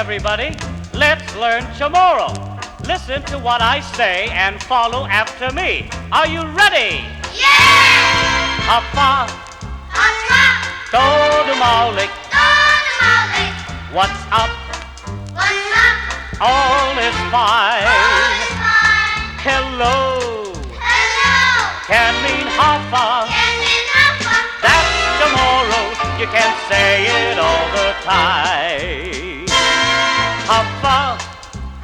everybody, let's learn Chamorro. Listen to what I say and follow after me. Are you ready? Yeah! Hapa, Hapa, todo maulik. todo maulik. What's up? What's up? All is fine. All is fine. Hello Hello. can mean hapa. Can mean hapa. That's Chamorro. You can say it all the time. Hapa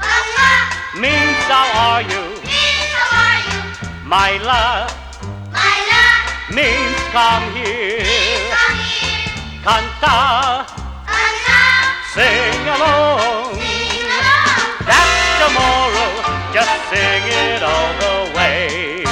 Hapa means how are you? means how are you? My love My love means come here. means come here. Canta, Canta, sing along. sing along. That's Chamorro, just sing it all the way.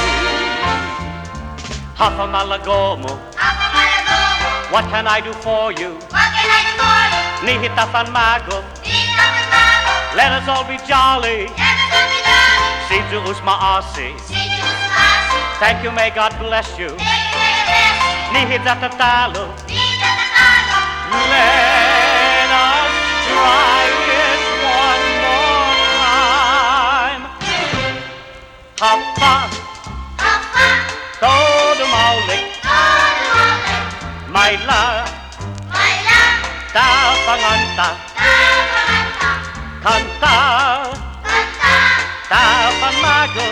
Hapa malagomo, Hapa malagomo. what can I do for you? What can I do for you? Nihi tafan mago, Need nothing mago. let us all be jolly. Let us all be jolly. Siju usmaasi, See you smasi. thank you, may God bless you. Thank you, may God bless you. Nihi tatatalo, Need nothing mago. let us try it one more time. Hapa, Hapa, todo maulik, todo maulik. my love, My love, tapanganta, tapanganta. kanta, Kanta, tapan mago,